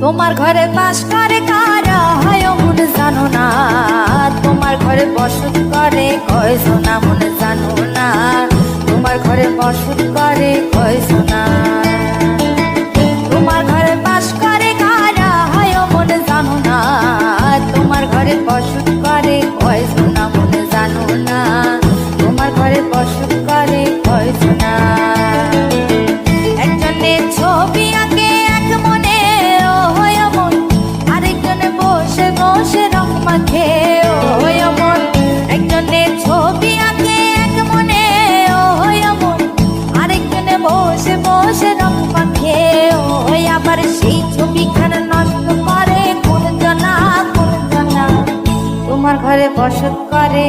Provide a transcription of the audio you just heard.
তোমার ঘরে বাস করে কারা হয় মন জানো না, তোমার ঘরে বসত করে কয়জনা মন জানো না, তোমার ঘরে বসত করে কয়জনা। তোমার ঘরে বাস করে কারা হয় মন জানো না, তোমার ঘরে বসত করে কয়জনা মন জানো না, তোমার ঘরে বসত করে কয়জনা। একজনে ছবি আঁকে এক মনে ও হয় মন, আরেকজনে বসে বসে রং মাখে ও হয় মন। একজনে ছবি আঁকে এক মনে ও হয় মন, আরেকজনে বসে বসে রং মাখে ও হয়। আবার সেই ছবিখানা নষ্ট করে কোন জনা, তোমার ঘরে বসত করে